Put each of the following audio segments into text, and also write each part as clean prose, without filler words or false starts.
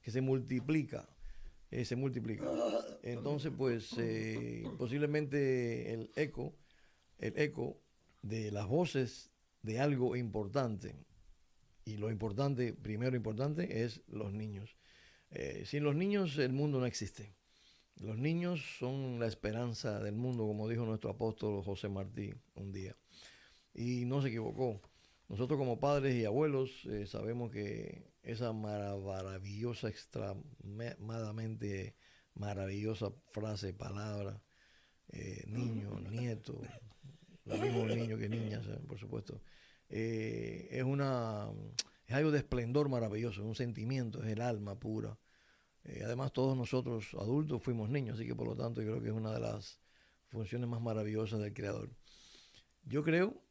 que se multiplica. Entonces, pues, posiblemente el eco de las voces de algo importante, y lo importante, primero importante, es los niños. Sin los niños el mundo no existe. Los niños son la esperanza del mundo, como dijo nuestro apóstol José Martí un día. Y no se equivocó. Nosotros como padres y abuelos sabemos que esa maravillosa, extremadamente maravillosa frase, palabra, niño, nieto, lo mismo niño que niñas, por supuesto, es es algo de esplendor maravilloso, es un sentimiento, es el alma pura. Además, todos nosotros adultos fuimos niños, así que por lo tanto yo creo que es una de las funciones más maravillosas del Creador. Yo creo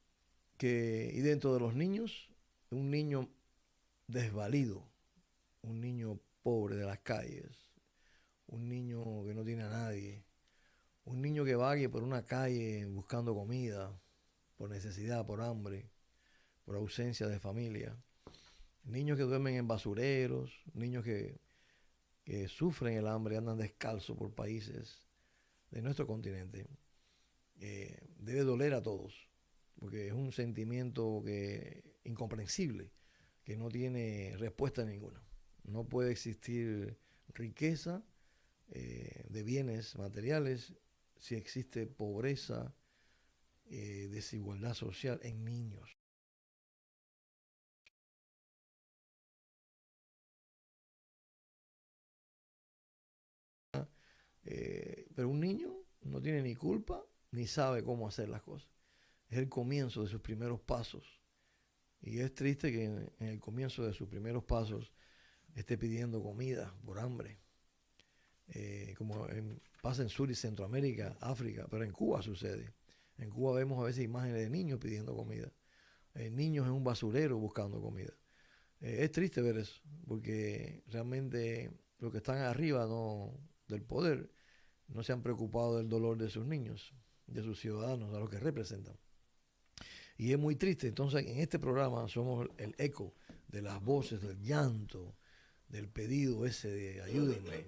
y dentro de los niños, un niño desvalido, un niño pobre de las calles, un niño que no tiene a nadie, un niño que vague por una calle buscando comida, por necesidad, por hambre, por ausencia de familia, niños que duermen en basureros, niños que sufren el hambre, andan descalzos por países de nuestro continente. Debe doler a todos, porque es un sentimiento incomprensible, que no tiene respuesta ninguna. No puede existir riqueza de bienes materiales si existe pobreza, desigualdad social en niños. Pero un niño no tiene ni culpa ni sabe cómo hacer las cosas. Es el comienzo de sus primeros pasos. Y es triste que en el comienzo de sus primeros pasos esté pidiendo comida por hambre. Pasa en Sur y Centroamérica, África, pero en Cuba sucede. En Cuba vemos a veces imágenes de niños pidiendo comida. Niños en un basurero buscando comida. Es triste ver eso, porque realmente los que están arriba del poder no se han preocupado del dolor de sus niños, de sus ciudadanos, a los que representan. Y es muy triste. Entonces, en este programa somos el eco de las voces, del llanto, del pedido ese de ayúdenme,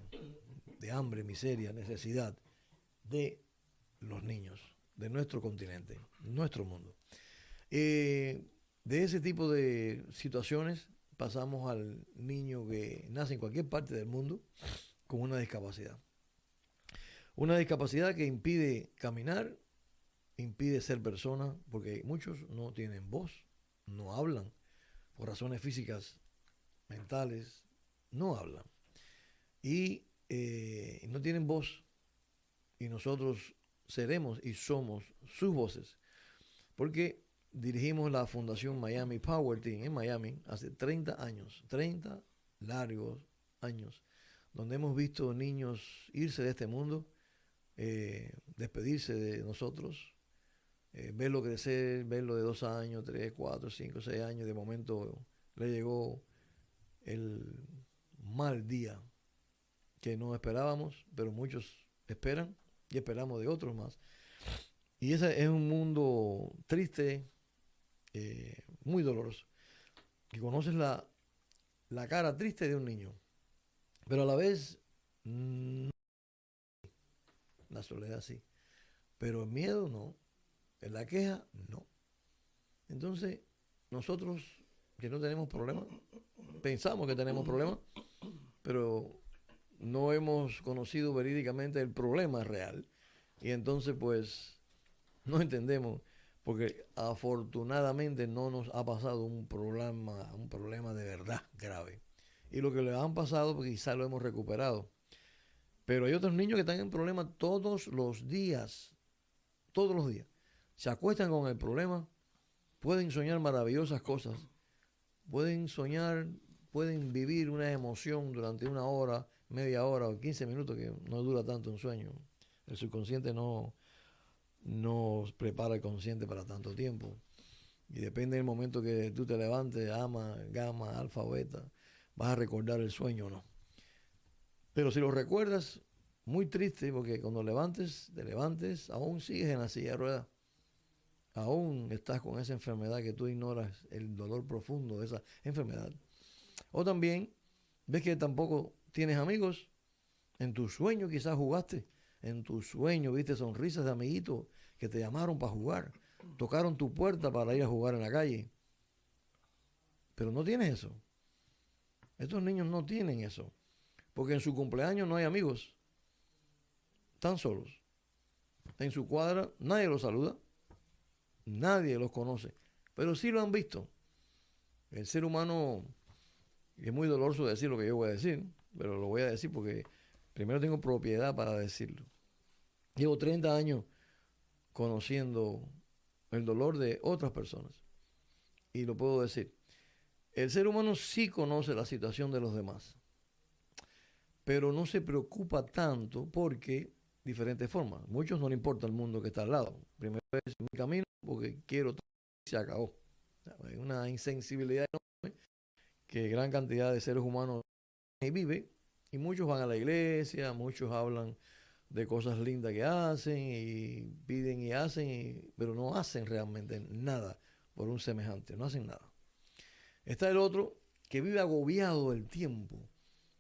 de hambre, miseria, necesidad de los niños, de nuestro continente, nuestro mundo. De ese tipo de situaciones pasamos al niño que nace en cualquier parte del mundo con una discapacidad. Una discapacidad que impide caminar, impide ser persona, porque muchos no tienen voz, no hablan, por razones físicas, mentales, no hablan. Y no tienen voz, y nosotros seremos y somos sus voces, porque dirigimos la Fundación Miami Power Team en Miami hace 30 años, 30 largos años, donde hemos visto niños irse de este mundo, despedirse de nosotros, verlo crecer, verlo de 2 años, 3, 4, 5, 6 años, de momento le llegó el mal día que no esperábamos, pero muchos esperan y esperamos de otros más. Y ese es un mundo triste, muy doloroso, que conoces la cara triste de un niño, pero a la vez la soledad sí, pero el miedo no, la queja no. Entonces, nosotros que no tenemos problemas, pensamos que tenemos problemas, pero no hemos conocido verídicamente el problema real. Y entonces, pues, no entendemos, porque afortunadamente no nos ha pasado un problema de verdad grave. Y lo que le han pasado, pues quizás lo hemos recuperado. Pero hay otros niños que están en problemas todos los días, todos los días. Se acuestan con el problema, pueden soñar maravillosas cosas, pueden soñar, pueden vivir una emoción durante 1 hora, media hora o 15 minutos, que no dura tanto un sueño. El subconsciente no prepara el consciente para tanto tiempo. Y depende del momento que tú te levantes, ama, gamma, alfa, beta, vas a recordar el sueño o no. Pero si lo recuerdas, muy triste, porque cuando te levantes, aún sigues en la silla de ruedas. Aún estás con esa enfermedad que tú ignoras el dolor profundo de esa enfermedad. O también ¿Ves que tampoco tienes amigos? En tu sueño quizás jugaste. En tu sueño viste sonrisas de amiguitos que te llamaron para jugar. Tocaron tu puerta para ir a jugar en la calle. Pero no tienes eso. Estos niños no tienen eso. Porque en su cumpleaños no hay amigos. Están solos. En su cuadra nadie los saluda. Nadie los conoce. Pero sí lo han visto. El ser humano, y es muy doloroso decir lo que yo voy a decir, pero lo voy a decir porque primero tengo propiedad para decirlo. Llevo 30 años conociendo el dolor de otras personas. Y lo puedo decir. El ser humano sí conoce la situación de los demás, pero no se preocupa tanto porque diferentes formas. Muchos no le importa el mundo que está al lado. Primero es mi camino porque quiero todo y se acabó. Hay una insensibilidad enorme que gran cantidad de seres humanos vive y muchos van a la iglesia, muchos hablan de cosas lindas que hacen y piden y hacen, pero no hacen realmente nada por un semejante, no hacen nada. Está el otro que vive agobiado del tiempo,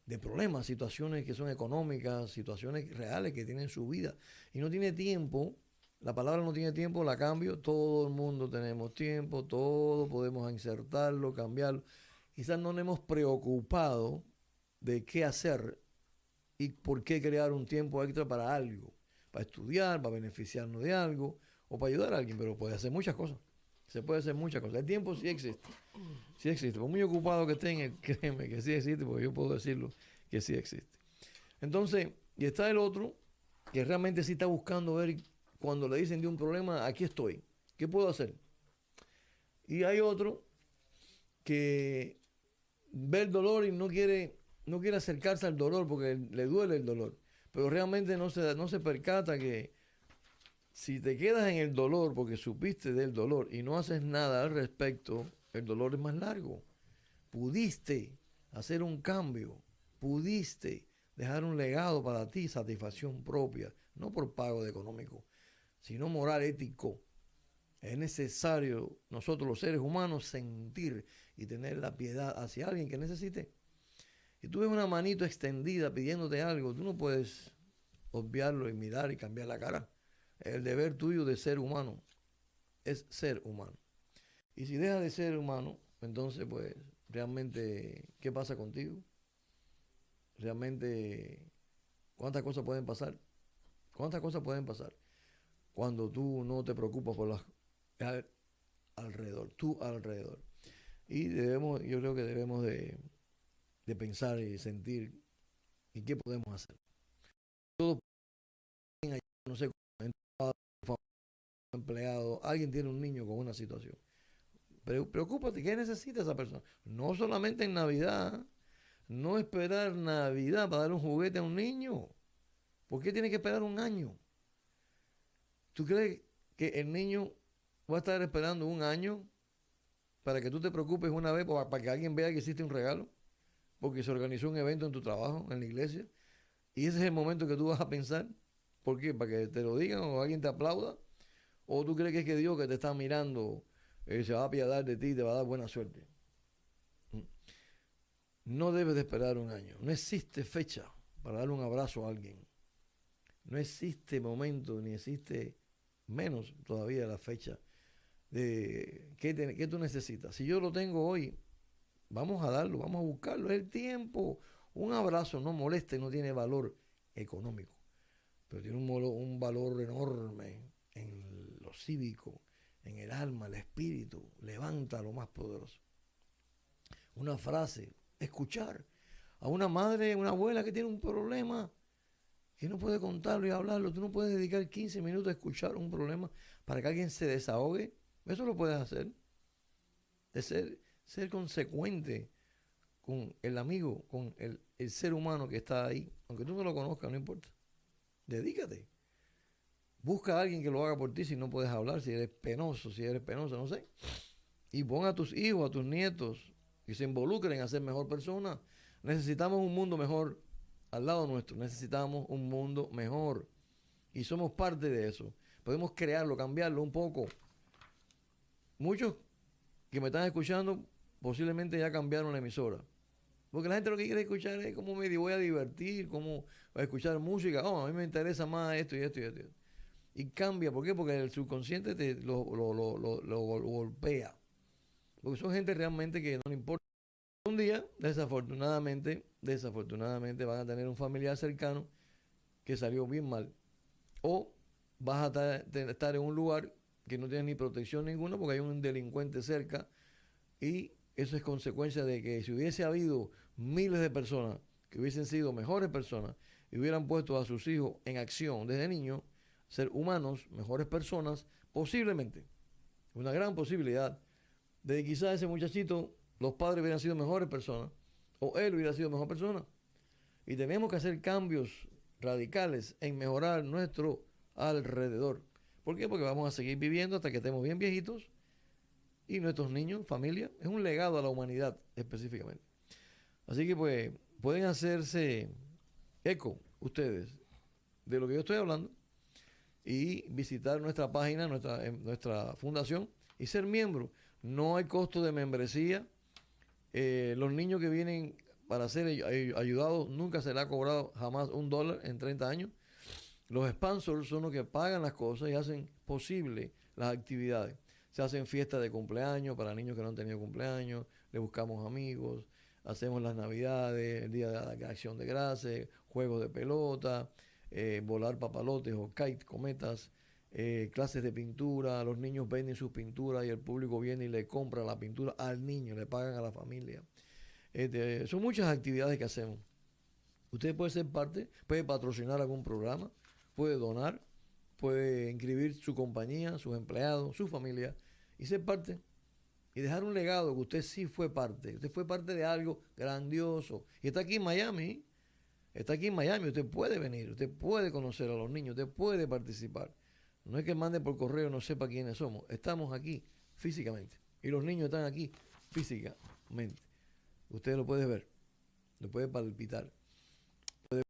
de problemas, situaciones que son económicas, situaciones reales que tienen su vida y no tiene tiempo. La palabra no tiene tiempo, la cambio. Todo el mundo tenemos tiempo, todo podemos insertarlo, cambiarlo. Quizás no nos hemos preocupado de qué hacer y por qué crear un tiempo extra para algo, para estudiar, para beneficiarnos de algo o para ayudar a alguien, pero puede hacer muchas cosas. Se puede hacer muchas cosas. El tiempo sí existe. Sí existe. Por muy ocupado que estén, créeme que sí existe, porque yo puedo decirlo que sí existe. Entonces, y está el otro que realmente sí está buscando ver cuando le dicen de un problema, aquí estoy. ¿Qué puedo hacer? Y hay otro que ve el dolor y no quiere acercarse al dolor porque le duele el dolor. Pero realmente no se percata que si te quedas en el dolor porque supiste del dolor y no haces nada al respecto, el dolor es más largo. Pudiste hacer un cambio, pudiste dejar un legado para ti, satisfacción propia, no por pago económico, sino moral, ético. Es necesario nosotros los seres humanos sentir y tener la piedad hacia alguien que necesite. Si tú ves una manito extendida pidiéndote algo, tú no puedes obviarlo y mirar y cambiar la cara. El deber tuyo de ser humano es ser humano. Y si dejas de ser humano, entonces pues realmente, ¿qué pasa contigo? Realmente, ¿cuántas cosas pueden pasar? ¿Cuántas cosas pueden pasar cuando tú no te preocupas por las alrededor, tú alrededor? Y yo creo que debemos de pensar y sentir y qué podemos hacer. Todos, no sé, empleado, alguien tiene un niño con una situación. Pero preocúpate, ¿qué necesita esa persona? No solamente en Navidad, no esperar Navidad para dar un juguete a un niño. ¿Por qué tiene que esperar un año? ¿Tú crees que el niño va a estar esperando un año para que tú te preocupes una vez, para que alguien vea que hiciste un regalo? Porque se organizó un evento en tu trabajo, en la iglesia, y ese es el momento que tú vas a pensar. ¿Por qué? ¿Para que te lo digan o alguien te aplauda? ¿O tú crees que es que Dios que te está mirando se va a apiadar de ti y te va a dar buena suerte? No debes de esperar un año. No existe fecha para darle un abrazo a alguien. No existe momento, ni existe menos todavía la fecha de qué tú necesitas. Si yo lo tengo hoy, vamos a darlo, vamos a buscarlo. Es el tiempo. Un abrazo no molesta y no tiene valor económico, pero tiene un valor enorme en lo cívico, en el alma, el espíritu. Levanta lo más poderoso. Una frase, escuchar a una madre, una abuela que tiene un problema, que no puede contarlo y hablarlo. Tú no puedes dedicar 15 minutos a escuchar un problema para que alguien se desahogue. Eso lo puedes hacer. De ser consecuente con el amigo, con el ser humano que está ahí. Aunque tú no lo conozcas, no importa. Dedícate. Busca a alguien que lo haga por ti si no puedes hablar, si eres penoso, si eres penosa, no sé. Y pon a tus hijos, a tus nietos, que se involucren a ser mejor persona. Necesitamos un mundo mejor al lado nuestro. Necesitamos un mundo mejor. Y somos parte de eso. Podemos crearlo, cambiarlo un poco. Muchos que me están escuchando posiblemente ya cambiaron la emisora. Porque la gente lo que quiere escuchar es cómo me voy a divertir, cómo voy a escuchar música. Oh, a mí me interesa más esto y esto y esto. Y cambia, ¿por qué? Porque el subconsciente lo golpea. Porque son gente realmente que no le importa. Un día, desafortunadamente van a tener un familiar cercano que salió bien mal. O vas a estar en un lugar que no tienes ni protección ninguna porque hay un delincuente cerca y eso es consecuencia de que si hubiese habido miles de personas que hubiesen sido mejores personas y hubieran puesto a sus hijos en acción desde niños, ser humanos, mejores personas, posiblemente, una gran posibilidad de que quizás ese muchachito, los padres hubieran sido mejores personas o él hubiera sido mejor persona. Y tenemos que hacer cambios radicales en mejorar nuestro alrededor. ¿Por qué? Porque vamos a seguir viviendo hasta que estemos bien viejitos y nuestros niños, familia, es un legado a la humanidad específicamente. Así que pues pueden hacerse eco ustedes de lo que yo estoy hablando y visitar nuestra página, nuestra fundación y ser miembro. No hay costo de membresía. Los niños que vienen para ser ayudados nunca se les ha cobrado jamás $1 en 30 años. Los sponsors son los que pagan las cosas y hacen posible las actividades. Se hacen fiestas de cumpleaños para niños que no han tenido cumpleaños, le buscamos amigos, hacemos las navidades, el día de la acción de gracias, juegos de pelota, volar papalotes o kite, cometas, clases de pintura, los niños venden sus pinturas y el público viene y le compra la pintura al niño, le pagan a la familia. Son muchas actividades que hacemos. Usted puede ser parte, puede patrocinar algún programa, puede donar, puede inscribir su compañía, sus empleados, su familia y ser parte y dejar un legado que usted sí fue parte. Usted fue parte de algo grandioso. Y está aquí en Miami. Está aquí en Miami. Usted puede venir. Usted puede conocer a los niños. Usted puede participar. No es que mande por correo no sepa quiénes somos. Estamos aquí físicamente. Y los niños están aquí físicamente. Usted lo puede ver. Lo puede palpitar. Puede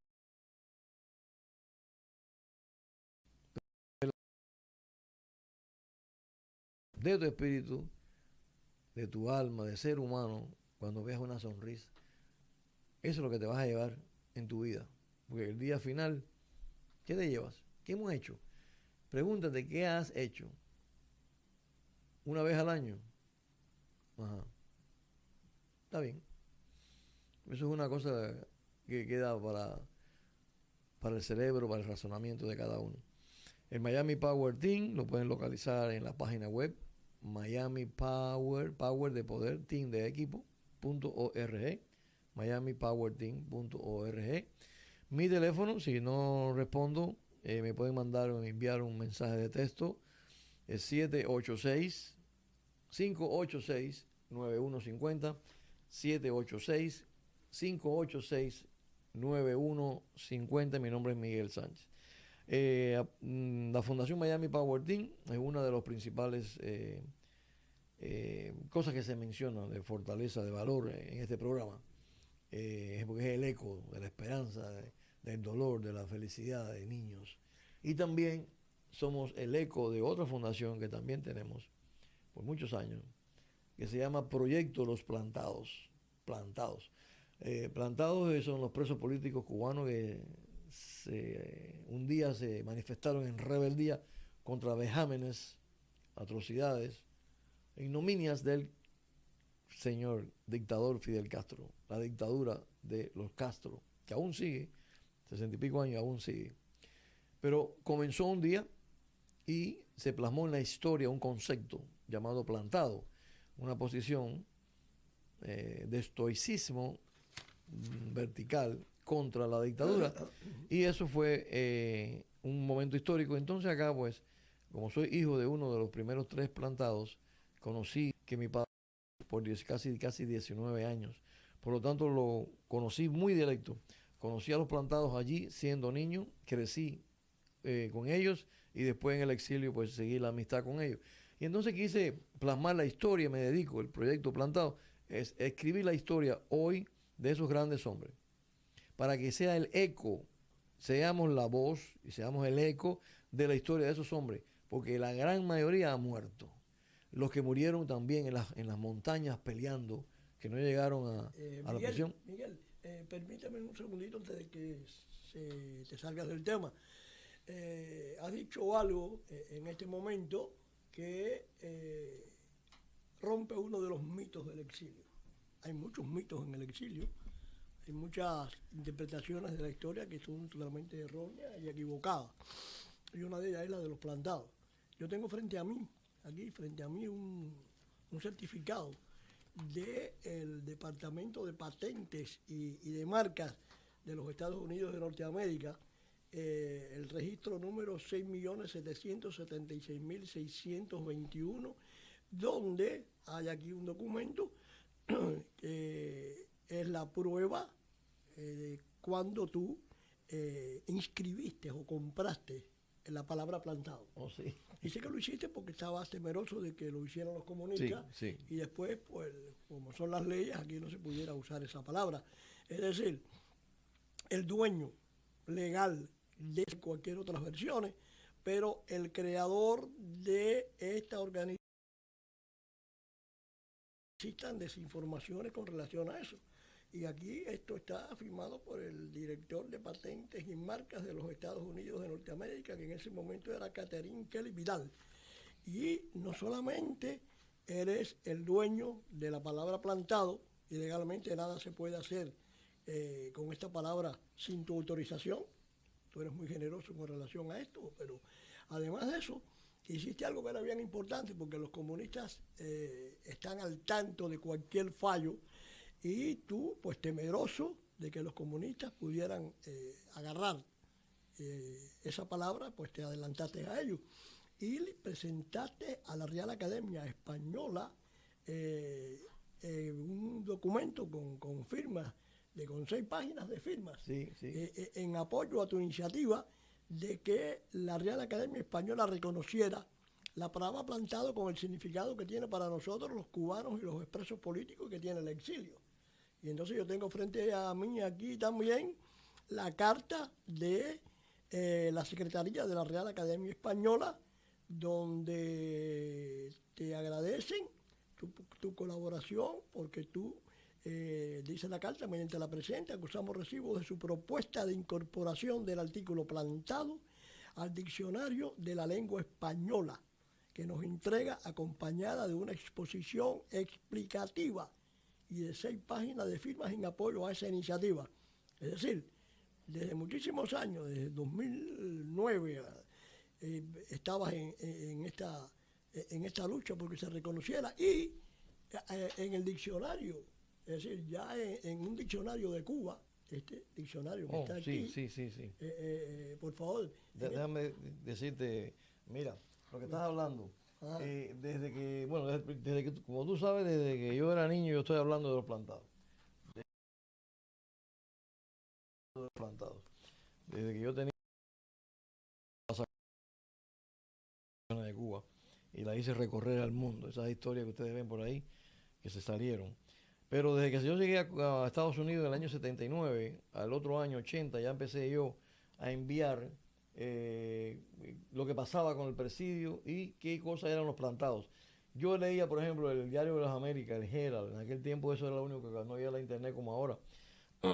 ver de tu espíritu, de tu alma, de ser humano, cuando veas una sonrisa. Eso es lo que te vas a llevar en tu vida. Porque el día final, ¿qué te llevas? ¿Qué hemos hecho? Pregúntate, ¿qué has hecho? ¿Una vez al año? Ajá. Está bien. Eso es una cosa que queda para el cerebro, para el razonamiento de cada uno. El Miami Power Team lo pueden localizar en la página web Miami Power de poder, team de equipo.org, miamipowerteam.org. Mi teléfono, si no respondo, me pueden mandar o enviar un mensaje de texto, es 786-586-9150, 786-586-9150. Mi nombre es Miguel Sánchez. La Fundación Miami Power Team es una de las principales cosas que se mencionan de fortaleza, de valor en este programa. Porque es el eco de la esperanza, del dolor, de la felicidad de niños. Y también somos el eco de otra fundación que también tenemos por muchos años, que se llama Proyecto Los Plantados. Plantados. Plantados son los presos políticos cubanos que un día se manifestaron en rebeldía contra vejámenes, atrocidades, ignominias del señor dictador Fidel Castro, la dictadura de los Castro, que aún sigue, 60 y pico años aún sigue. Pero comenzó un día y se plasmó en la historia un concepto llamado plantado, una posición de estoicismo vertical contra la dictadura, y eso fue un momento histórico. Entonces acá pues, como soy hijo de uno de los primeros 3 plantados, conocí que mi padre por casi 19 años, por lo tanto lo conocí muy directo, conocí a los plantados allí siendo niño, crecí con ellos y después en el exilio pues seguí la amistad con ellos. Y entonces quise plasmar la historia, me dedico, el proyecto Plantado, es escribir la historia hoy de esos grandes hombres, para que sea el eco, seamos la voz y seamos el eco de la historia de esos hombres, porque la gran mayoría ha muerto. Los que murieron también en las montañas peleando que no llegaron a la prisión. Miguel, permítame un segundito antes de que te salgas del tema. Has dicho algo en este momento que rompe uno de los mitos del exilio. Hay muchos mitos en el exilio, hay muchas interpretaciones de la historia que son totalmente erróneas y equivocadas. Y una de ellas es la de los plantados. Yo tengo frente a mí, un certificado del Departamento de Patentes y de Marcas de los Estados Unidos de Norteamérica, el registro número 6.776.621, donde hay aquí un documento que es la prueba de cuando tú inscribiste o compraste la palabra plantado. Oh, sí. Y sé que lo hiciste porque estabas temeroso de que lo hicieran los comunistas, sí. Y después, pues, como son las leyes, aquí no se pudiera usar esa palabra. Es decir, el dueño legal de cualquier otras versiones, pero el creador de esta organización existan desinformaciones con relación a eso. Y aquí esto está firmado por el director de patentes y marcas de los Estados Unidos de Norteamérica, que en ese momento era Catherine Kelly Vidal. Y no solamente eres el dueño de la palabra plantado, y legalmente nada se puede hacer con esta palabra sin tu autorización. Tú eres muy generoso con relación a esto, pero además de eso, hiciste algo que era bien importante, porque los comunistas están al tanto de cualquier fallo, y tú, pues temeroso de que los comunistas pudieran agarrar esa palabra, pues te adelantaste a ellos y le presentaste a la Real Academia Española un documento con firmas, con 6 páginas de firmas, Sí. en apoyo a tu iniciativa de que la Real Academia Española reconociera la palabra plantado con el significado que tiene para nosotros los cubanos y los expresos políticos que tiene el exilio. Y entonces yo tengo frente a mí aquí también la carta de la Secretaría de la Real Academia Española, donde te agradecen tu colaboración, porque tú, dice la carta, mediante la presente acusamos recibo de su propuesta de incorporación del artículo plantado al diccionario de la lengua española, que nos entrega acompañada de una exposición explicativa y de 6 páginas de firmas en apoyo a esa iniciativa. Es decir, desde muchísimos años, desde 2009, estabas en esta lucha porque se reconociera, y en el diccionario, es decir, ya en un diccionario de Cuba, este diccionario que está aquí. Sí. Por favor. Déjame decirte, mira, lo que estás hablando, desde que, como tú sabes, desde que yo era niño, yo estoy hablando de los plantados. Desde que yo tenía de Cuba y la hice recorrer al mundo, esas historias que ustedes ven por ahí, que se salieron. Pero desde que yo llegué a Estados Unidos en el año 79, al otro año 80, ya empecé yo a enviar lo que pasaba con el presidio y qué cosas eran los plantados. Yo leía, por ejemplo, el Diario de las Américas, el Herald. En aquel tiempo eso era lo único, que no había la internet como ahora.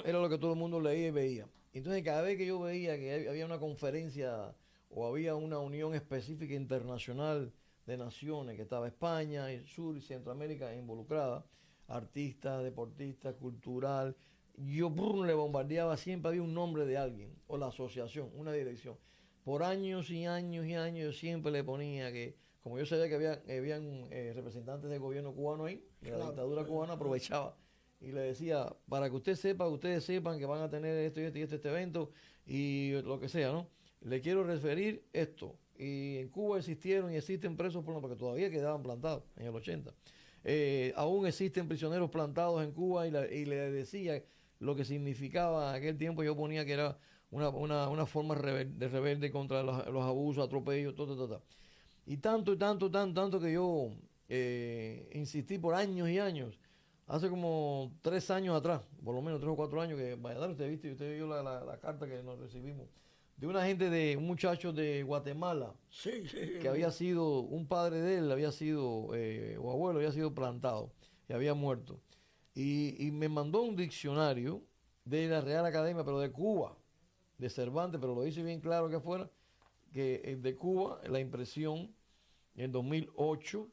Era lo que todo el mundo leía y veía. Entonces, cada vez que yo veía que había una conferencia o había una unión específica internacional de naciones, que estaba España, el Sur y Centroamérica involucrada, artistas, deportistas, cultural, yo le bombardeaba, siempre había un nombre de alguien, o la asociación, una dirección. Por años y años y años yo siempre le ponía que, como yo sabía que habían representantes del gobierno cubano ahí, de la dictadura cubana, aprovechaba y le decía, para que usted sepa, ustedes sepan que van a tener esto y este evento y lo que sea, ¿no? Le quiero referir esto. Y en Cuba existieron y existen presos porque todavía quedaban plantados en el 80. Aún existen prisioneros plantados en Cuba, y le decía lo que significaba en aquel tiempo. Yo ponía que era una forma de rebelde contra los abusos, atropellos, todo. Y tanto que yo insistí por años y años. Hace como 3 años atrás, por lo menos 3 o 4 años, que Valladares, usted vio la carta que nos recibimos, de un muchacho de Guatemala, que había sido, un padre de él había sido, o abuelo, había sido plantado y había muerto. y me mandó un diccionario de la Real Academia, pero de Cuba, de Cervantes, pero lo dice bien claro que afuera, que de Cuba, la impresión en 2008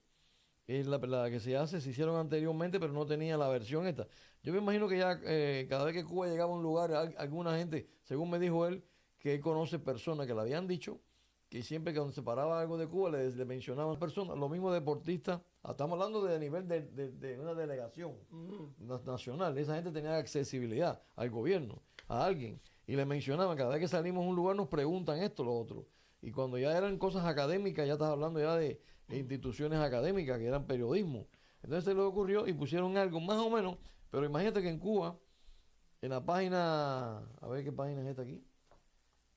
es la que se hicieron anteriormente, pero no tenía la versión esta. Yo me imagino que ya cada vez que Cuba llegaba a un lugar, alguna gente, según me dijo él, que él conoce personas que le habían dicho que siempre que cuando se paraba algo de Cuba le mencionaban personas, lo mismo deportistas, estamos hablando de nivel de una delegación nacional, esa gente tenía accesibilidad al gobierno, a alguien, y le mencionaban, cada vez que salimos a un lugar nos preguntan esto, lo otro, y cuando ya eran cosas académicas, ya estás hablando ya de instituciones académicas, que eran periodismo, entonces se le ocurrió y pusieron algo más o menos, pero imagínate que en Cuba, en la página, a ver qué página es esta aquí,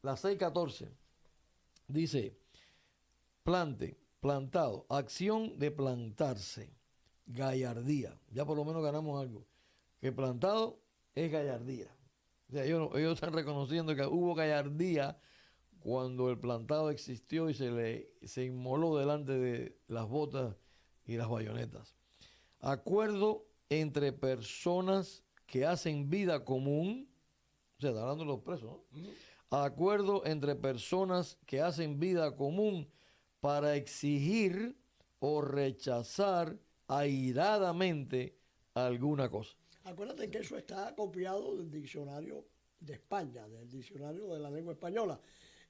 la 614, dice, plantado, acción de plantarse, gallardía. Ya por lo menos ganamos algo. Que plantado es gallardía. O sea, ellos están reconociendo que hubo gallardía cuando el plantado existió y se inmoló delante de las botas y las bayonetas. Acuerdo entre personas que hacen vida común, o sea, está hablando de los presos, ¿no? Acuerdo entre personas que hacen vida común para exigir o rechazar airadamente alguna cosa. Acuérdate que eso está copiado del diccionario de España, del diccionario de la lengua española.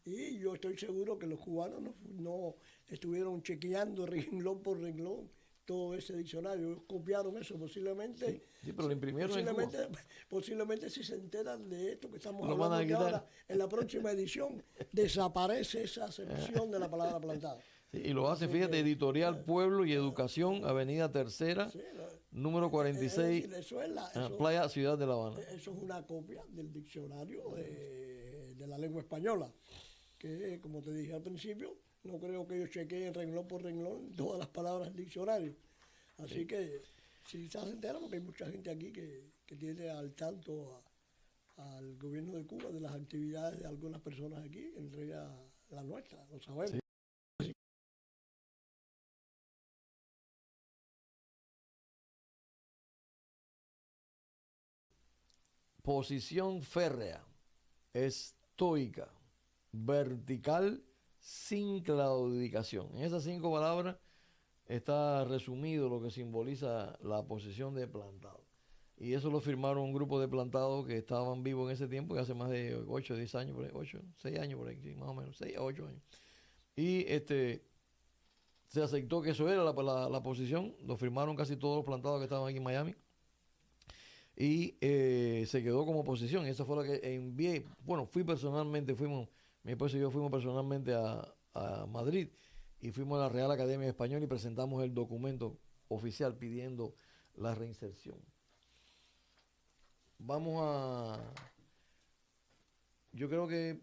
Y yo estoy seguro que los cubanos no estuvieron chequeando renglón por renglón todo ese diccionario. Ellos copiaron eso posiblemente. Sí, pero lo imprimieron en Cuba. Posiblemente si se enteran de esto que estamos Lo van a hablando de quitar. ahora, en la próxima edición desaparece esa acepción de la palabra plantada. Sí, y lo hace, fíjate, Editorial Pueblo y Educación, Avenida Tercera, Sí, número 46, Playa Ciudad de La Habana. eso es una copia del diccionario de la lengua española, que como te dije al principio, no creo que ellos chequeen renglón por renglón todas las palabras del diccionario. Así que si se enteran, porque hay mucha gente aquí que tiene al tanto al gobierno de Cuba de las actividades de algunas personas aquí, entre ellas la nuestra, lo sabemos. Sí. Posición férrea, estoica, vertical, sin claudicación. En esas 5 palabras está resumido lo que simboliza la posición de plantado. Y eso lo firmaron un grupo de plantados que estaban vivos en ese tiempo, que hace más de 8 o 10 años, por ahí, 8, 6 años por ahí, sí, más o menos, 6 a 8 años. Y se aceptó que eso era la posición, lo firmaron casi todos los plantados que estaban aquí en Miami. Y se quedó como posición. Esa fue la que envié. Bueno, mi esposo y yo fuimos personalmente a Madrid y fuimos a la Real Academia Española y presentamos el documento oficial pidiendo la reinserción. Yo creo que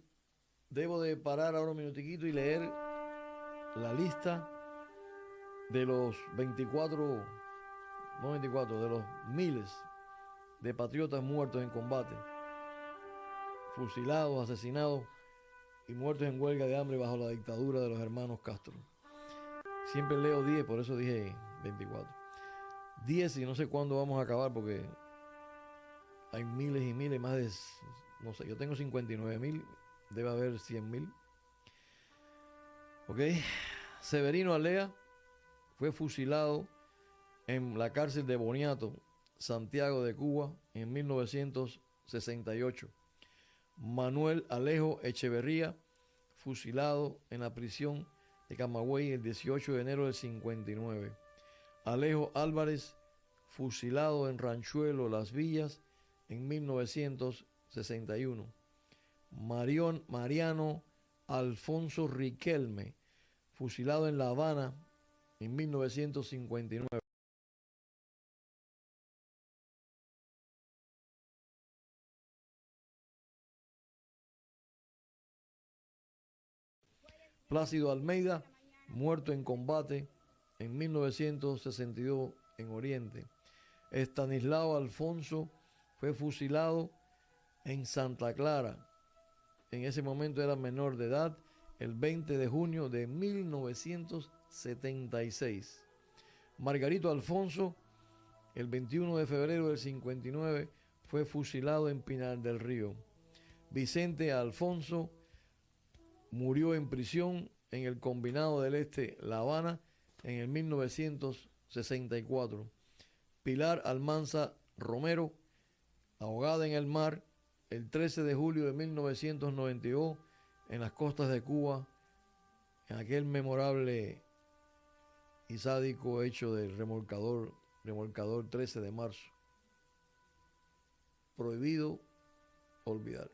debo de parar ahora un minutiquito y leer la lista de los 24, de los miles de patriotas muertos en combate, fusilados, asesinados y muertos en huelga de hambre bajo la dictadura de los hermanos Castro. Siempre leo 10, por eso dije 24. 10 y no sé cuándo vamos a acabar porque hay miles y miles, más de, no sé, yo tengo 59,000, debe haber 100,000. Ok, Severino Alea fue fusilado en la cárcel de Boniato, Santiago de Cuba, en 1968. Manuel Alejo Echeverría, fusilado en la prisión de Camagüey el 18 de enero del 59. Alejo Álvarez, fusilado en Ranchuelo, Las Villas, en 1961. Mariano Alfonso Riquelme, fusilado en La Habana, en 1959. Plácido Almeida, muerto en combate en 1962 en Oriente. Estanislao Alfonso fue fusilado en Santa Clara. En ese momento era menor de edad, el 20 de junio de 1976. Margarito Alfonso El 21 de febrero del 59 fue fusilado en Pinar del Río. Vicente Alfonso murió en prisión en el Combinado del Este, La Habana, en el 1964. Pilar Almanza Romero, ahogada en el mar el 13 de julio de 1992 en las costas de Cuba, en aquel memorable y sádico hecho del remolcador 13 de marzo. Prohibido olvidar.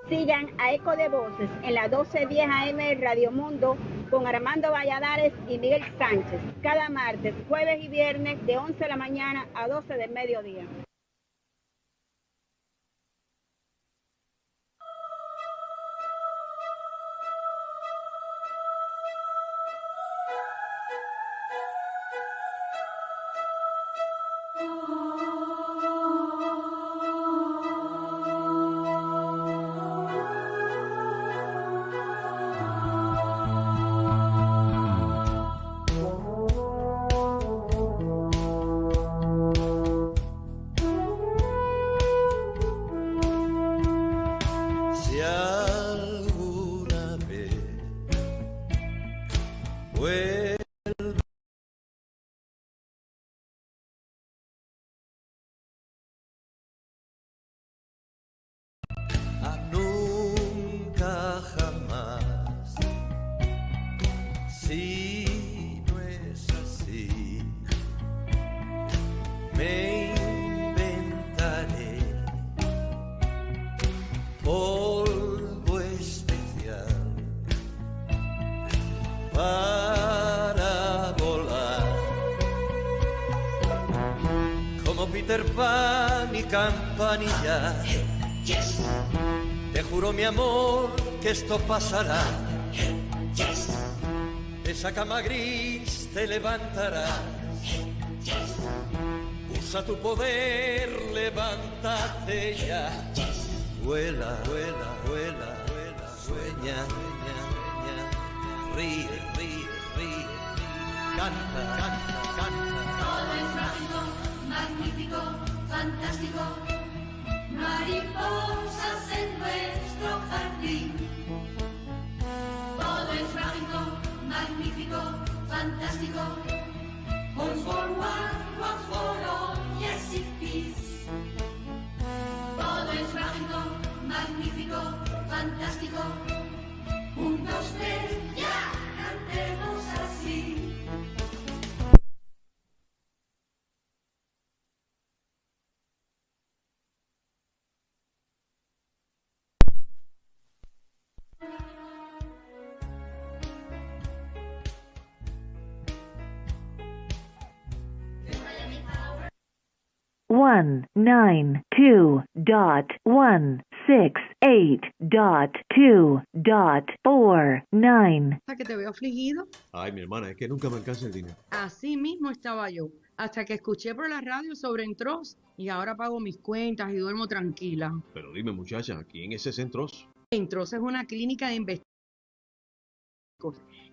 Sigan a Eco de Voces en la 1210 AM Radio Mundo con Armando Valladares y Miguel Sánchez, cada martes, jueves y viernes de 11 de la mañana a 12 del mediodía. Peter Pan y Campanilla. Te juro, mi amor, que esto pasará. Esa cama gris te levantarás. Usa tu poder, levántate ya. Vuela, vuela, vuela, vuela, sueña, ríe, ríe, ríe, canta, canta, canta. Todo es mágico, magnífico, fantástico. Mariposas en nuestro jardín. Todo es mágico, magnífico, fantástico. All for one for all, yes it is. Todo es mágico, magnífico, fantástico. 1, 2, 3, ya cantemos así. One 192.168.2.49. Hasta que te veo afligido. Ay, mi hermana, es que nunca me alcanza el dinero. Así mismo estaba yo, hasta que escuché por la radio sobre Entroz y ahora pago mis cuentas y duermo tranquila. Pero dime, muchacha, ¿quién es ese Entroz? Entroz es una clínica de investigación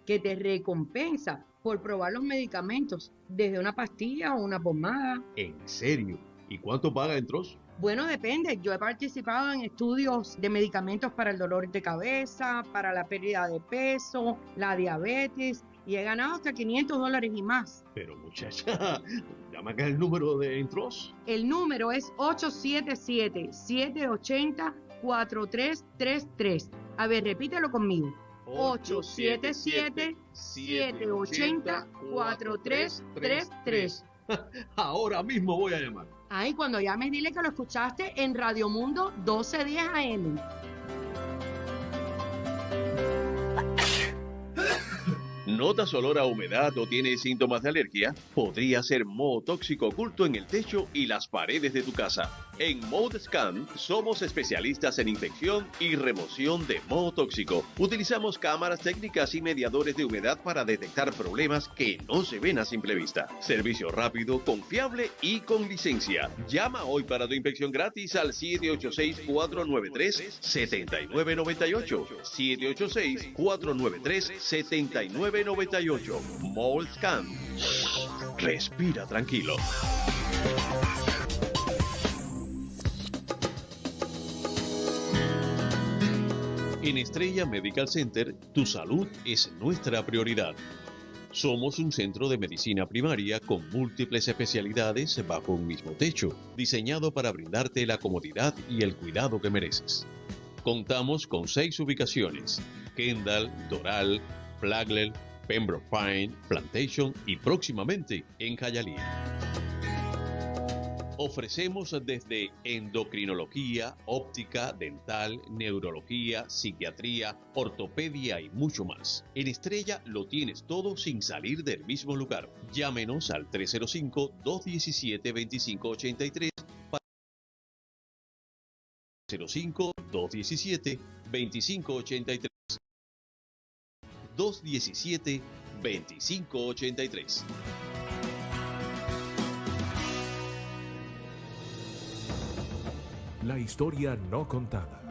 que te recompensa por probar los medicamentos, desde una pastilla o una pomada. ¿En serio? ¿Y cuánto paga Entroz? Bueno, depende. Yo he participado en estudios de medicamentos para el dolor de cabeza, para la pérdida de peso, la diabetes, y he ganado hasta $500 y más. Pero muchacha, llama acá el número de Entroz. El número es 877-780-4333. A ver, repítelo conmigo. 877-780-4333. Ahora mismo voy a llamar. Ay, cuando llames dile que lo escuchaste en Radio Mundo 1210 AM. ¿Notas olor a humedad o tienes síntomas de alergia? Podría ser moho tóxico oculto en el techo y las paredes de tu casa. En ModeScan somos especialistas en infección y remoción de moho tóxico. Utilizamos cámaras técnicas y mediadores de humedad para detectar problemas que no se ven a simple vista. Servicio rápido, confiable y con licencia. Llama hoy para tu inspección gratis al 786-493-7998. 786-493-7998. ModeScan. Respira tranquilo. En Estrella Medical Center, tu salud es nuestra prioridad. Somos un centro de medicina primaria con múltiples especialidades bajo un mismo techo, diseñado para brindarte la comodidad y el cuidado que mereces. Contamos con 6 ubicaciones: Kendall, Doral, Flagler, Pembroke Pine, Plantation y próximamente en Hialeah. Ofrecemos desde endocrinología, óptica, dental, neurología, psiquiatría, ortopedia y mucho más. En Estrella lo tienes todo sin salir del mismo lugar. Llámenos al 305-217-2583 305-217-2583 217-2583. La historia no contada.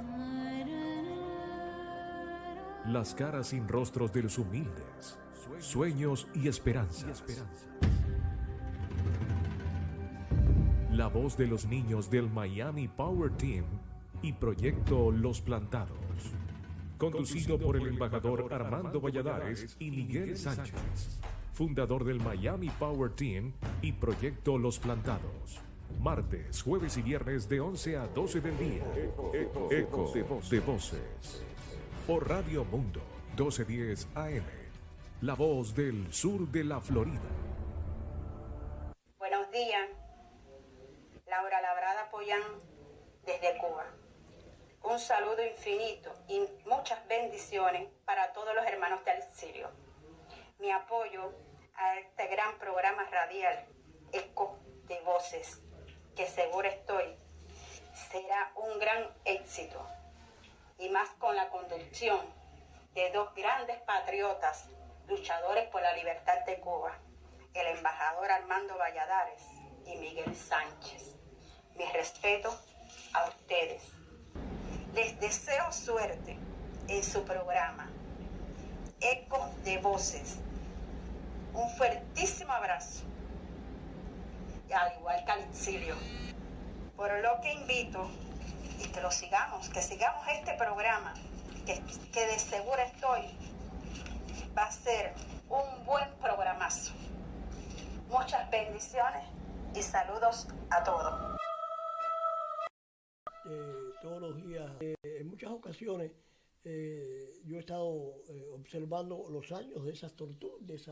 Las caras sin rostros de los humildes, sueños y esperanzas. La voz de los niños del Miami Power Team y Proyecto Los Plantados. Conducido por el embajador Armando Valladares y Miguel Sánchez, fundador del Miami Power Team y Proyecto Los Plantados. Martes, jueves y viernes de 11 a 12 del día. Eco de Voces. Por Radio Mundo, 1210 AM. La voz del sur de la Florida. Buenos días. Laura Labrada Pollán, desde Cuba. Un saludo infinito y muchas bendiciones para todos los hermanos del Sirio. Mi apoyo a este gran programa radial, Eco de Voces, que seguro estoy, será un gran éxito, y más con la conducción de 2 grandes patriotas, luchadores por la libertad de Cuba, el embajador Armando Valladares y Miguel Sánchez. Mi respeto a ustedes. Les deseo suerte en su programa, Eco de Voces. Un fuertísimo abrazo. Al igual que al exilio, por lo que invito y que sigamos este programa, que de seguro estoy, va a ser un buen programazo. Muchas bendiciones y saludos a todos. Todos los días, en muchas ocasiones, yo he estado observando los años de esas torturas,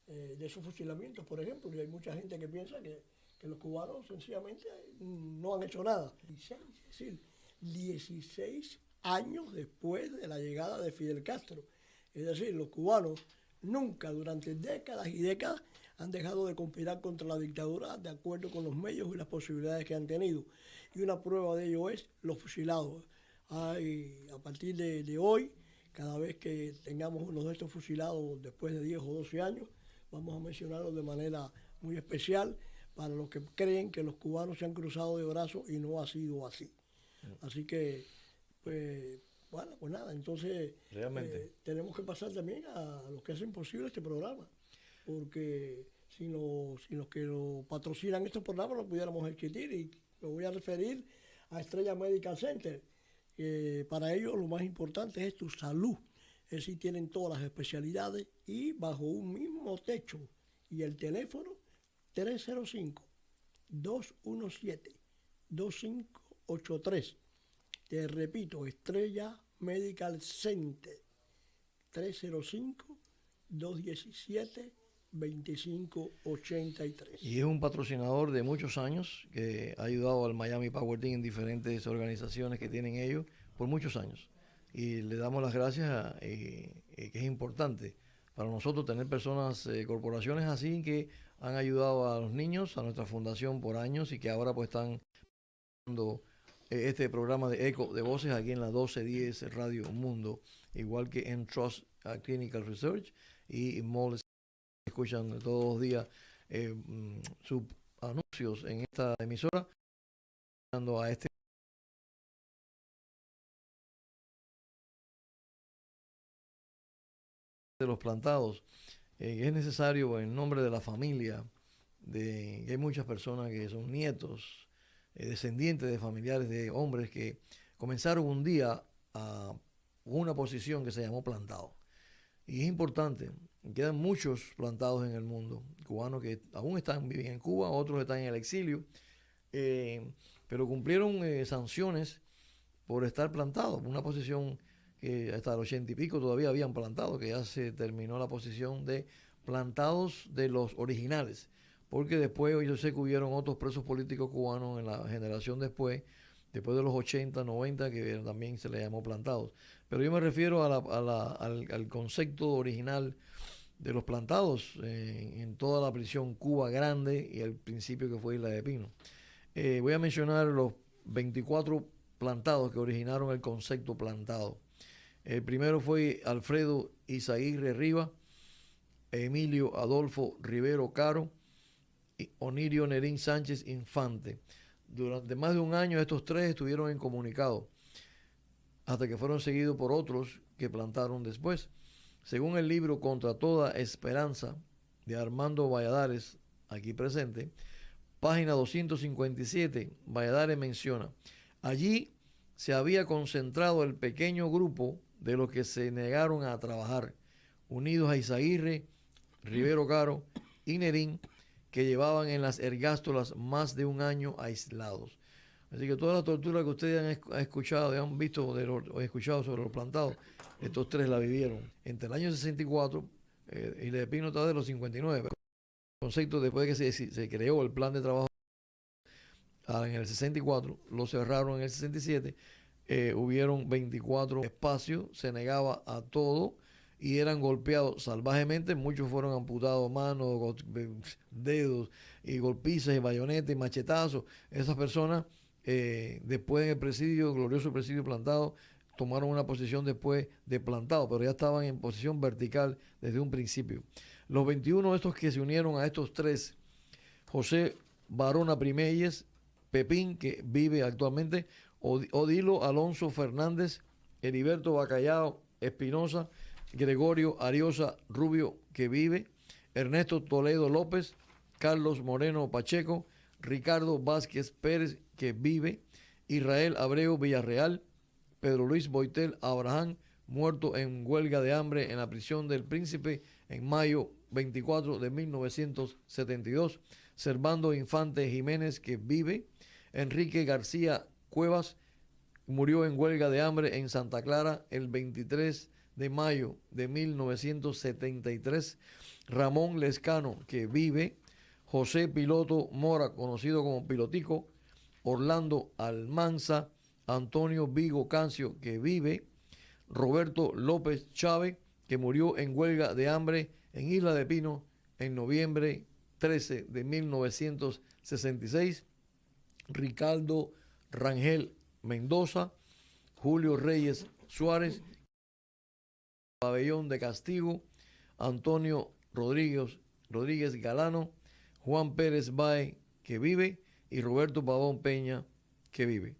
de esos fusilamientos, por ejemplo, y hay mucha gente que piensa que los cubanos sencillamente no han hecho nada. Es decir, 16 años después de la llegada de Fidel Castro. Es decir, los cubanos nunca durante décadas y décadas han dejado de conspirar contra la dictadura de acuerdo con los medios y las posibilidades que han tenido. Y una prueba de ello es los fusilados. A partir de hoy, cada vez que tengamos uno de estos fusilados después de 10 o 12 años, vamos a mencionarlo de manera muy especial para los que creen que los cubanos se han cruzado de brazos y no ha sido así. Así que, pues nada, entonces tenemos que pasar también a los que hacen posible este programa, porque sin los que lo patrocinan estos programas no pudiéramos existir, y me voy a referir a Estrella Medical Center. Para ellos lo más importante es tu salud. Es decir, tienen todas las especialidades y bajo un mismo techo. Y el teléfono 305-217-2583. Te repito, Estrella Medical Center, 305-217-2583. Y es un patrocinador de muchos años que ha ayudado al Miami Power Team en diferentes organizaciones que tienen ellos por muchos años. Y le damos las gracias, que es importante para nosotros tener personas, corporaciones así, que han ayudado a los niños, a nuestra fundación por años, y que ahora pues están este programa de Eco de Voces aquí en la 1210 Radio Mundo, igual que en Trust Clinical Research y Moles, escuchan todos los días sus anuncios en esta emisora, dando a este de los plantados. Es necesario en nombre de la familia, que hay muchas personas que son nietos, descendientes de familiares de hombres que comenzaron un día a una posición que se llamó plantado. Y es importante, quedan muchos plantados en el mundo, cubanos que aún viven en Cuba, otros están en el exilio, pero cumplieron sanciones por estar plantados, una posición que hasta el 80 y pico todavía habían plantado, que ya se terminó la posición de plantados de los originales, porque después yo sé que hubieron otros presos políticos cubanos en la generación después de los 80, 90, que también se le llamó plantados. Pero yo me refiero al concepto original de los plantados en toda la prisión Cuba Grande y el principio que fue Isla de Pino. Voy a mencionar los 24 plantados que originaron el concepto plantado. El primero fue Alfredo Izaguirre Rivas, Emilio Adolfo Rivero Caro y Onirio Nerín Sánchez Infante. Durante más de un año estos tres estuvieron incomunicados, hasta que fueron seguidos por otros que plantaron después. Según el libro Contra Toda Esperanza de Armando Valladares, aquí presente, página 257, Valladares menciona: allí se había concentrado el pequeño grupo de los que se negaron a trabajar, unidos a Izaguirre, Rivero Caro y Nerín, que llevaban en las ergástolas más de un año aislados. Así que toda la tortura que ustedes han escuchado y han visto o escuchado sobre los plantados, estos tres la vivieron. Entre el año 64 y de Pino está de los 59. El concepto, después de que se creó el plan de trabajo en el 64, lo cerraron en el 67, hubieron 24 espacios, se negaba a todo y eran golpeados salvajemente. Muchos fueron amputados manos, dedos, y golpizas y bayonetas y machetazos. Esas personas, después en el presidio, glorioso presidio plantado, tomaron una posición después de plantado, pero ya estaban en posición vertical desde un principio. Los 21 de estos que se unieron a estos tres: José Barona Primeyes, Pepín, que vive actualmente, Odilo Alonso Fernández, Heriberto Bacallao Espinosa, Gregorio Ariosa Rubio, que vive, Ernesto Toledo López, Carlos Moreno Pacheco, Ricardo Vázquez Pérez, que vive, Israel Abreu Villarreal, Pedro Luis Boitel Abraham, muerto en huelga de hambre en la prisión del Príncipe en mayo 24 de 1972, Servando Infante Jiménez, que vive, Enrique García Cuevas, murió en huelga de hambre en Santa Clara el 23 de mayo de 1973, Ramón Lescano, que vive, José Piloto Mora, conocido como Pilotico, Orlando Almanza, Antonio Vigo Cancio, que vive, Roberto López Chávez, que murió en huelga de hambre en Isla de Pino en noviembre 13 de 1966, Ricardo Rangel Mendoza, Julio Reyes Suárez, Pabellón de Castigo, Antonio Rodríguez Galano, Juan Pérez Bae, que vive, y Roberto Pavón Peña, que vive.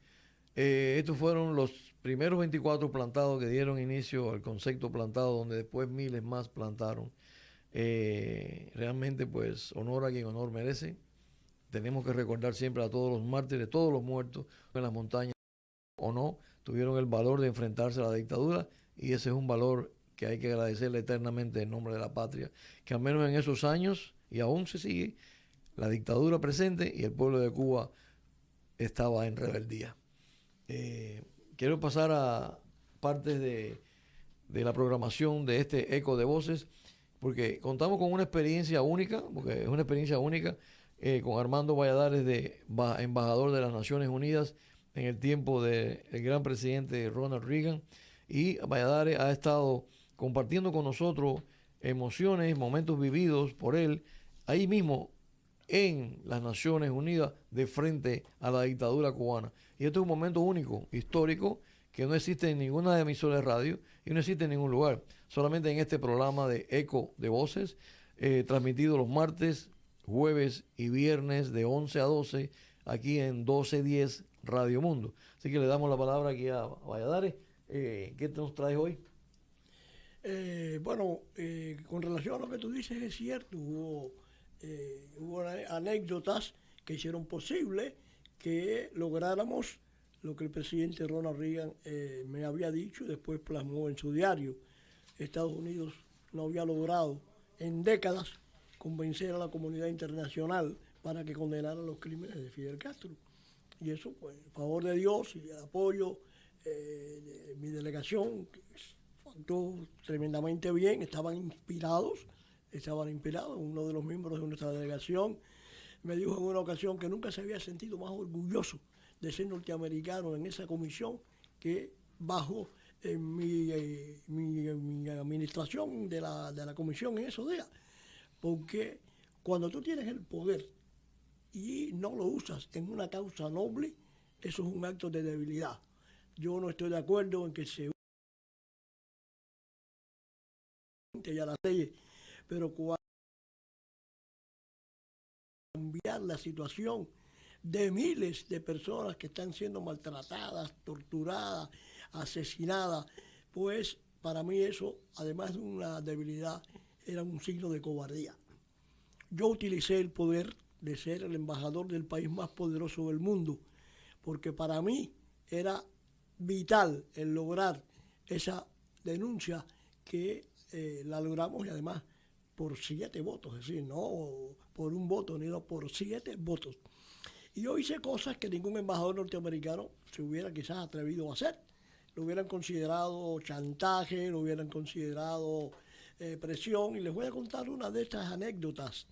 Estos fueron los primeros 24 plantados que dieron inicio al concepto plantado, donde después miles más plantaron. Realmente, pues, honor a quien honor merece. Tenemos que recordar siempre a todos los mártires, todos los muertos en las montañas o no, tuvieron el valor de enfrentarse a la dictadura, y ese es un valor que hay que agradecerle eternamente en nombre de la patria, que al menos en esos años, y aún se sigue, la dictadura presente y el pueblo de Cuba estaba en rebeldía. Quiero pasar a partes de la programación de este Eco de Voces, porque contamos con una experiencia única, con Armando Valladares, embajador de las Naciones Unidas en el tiempo del gran presidente Ronald Reagan, y Valladares ha estado compartiendo con nosotros emociones, momentos vividos por él, ahí mismo en las Naciones Unidas de frente a la dictadura cubana. Y esto es un momento único, histórico, que no existe en ninguna emisora de radio y no existe en ningún lugar. Solamente en este programa de Eco de Voces, transmitido los martes, jueves y viernes de 11 a 12, aquí en 1210 Radio Mundo. Así que le damos la palabra aquí a Valladares. ¿Qué nos traes hoy? Con relación a lo que tú dices, es cierto, hubo anécdotas que hicieron posible que lográramos lo que el presidente Ronald Reagan me había dicho y después plasmó en su diario. Estados Unidos no había logrado en décadas convencer a la comunidad internacional para que condenara los crímenes de Fidel Castro. Y eso, pues, a favor de Dios y el apoyo de mi delegación, que actuó tremendamente bien, estaban inspirados. Uno de los miembros de nuestra delegación me dijo en una ocasión que nunca se había sentido más orgulloso de ser norteamericano en esa comisión que bajo mi administración de la comisión en esos días. Porque cuando tú tienes el poder y no lo usas en una causa noble, eso es un acto de debilidad. Yo no estoy de acuerdo en que se ya las leyes, pero cuando cambiar la situación de miles de personas que están siendo maltratadas, torturadas, asesinadas, pues para mí eso, además de una debilidad, era un signo de cobardía. Yo utilicé el poder de ser el embajador del país más poderoso del mundo, porque para mí era vital el lograr esa denuncia que la logramos, y además por 7 votos, es decir, no por un voto, sino por 7 votos. Y yo hice cosas que ningún embajador norteamericano se hubiera quizás atrevido a hacer. Lo hubieran considerado chantaje, lo hubieran considerado presión, y les voy a contar una de estas anécdotas.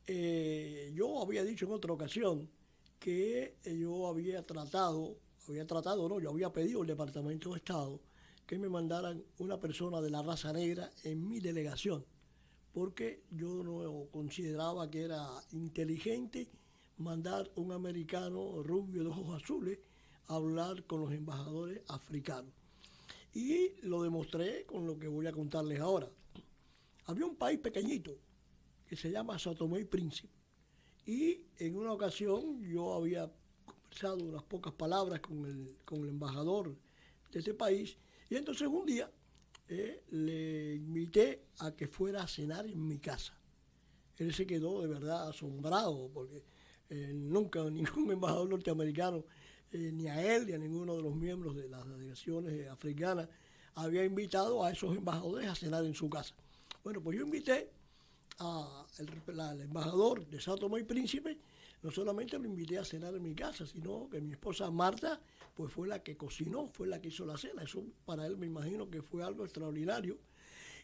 Yo había dicho en otra ocasión que yo había pedido al Departamento de Estado que me mandaran una persona de la raza negra en mi delegación, porque yo no consideraba que era inteligente mandar un americano rubio de ojos azules a hablar con los embajadores africanos. Y lo demostré con lo que voy a contarles ahora. Había un país pequeñito que se llama São Tomé y Príncipe, y en una ocasión yo había conversado unas pocas palabras con el embajador de este país, y entonces un día le invité a que fuera a cenar en mi casa. Él se quedó de verdad asombrado, porque nunca ningún embajador norteamericano, ni a él ni a ninguno de los miembros de las delegaciones africanas, había invitado a esos embajadores a cenar en su casa. Bueno, pues yo invité al embajador de São Tomé y Príncipe. No solamente lo invité a cenar en mi casa, sino que mi esposa Marta pues fue la que cocinó, fue la que hizo la cena. Eso para él me imagino que fue algo extraordinario.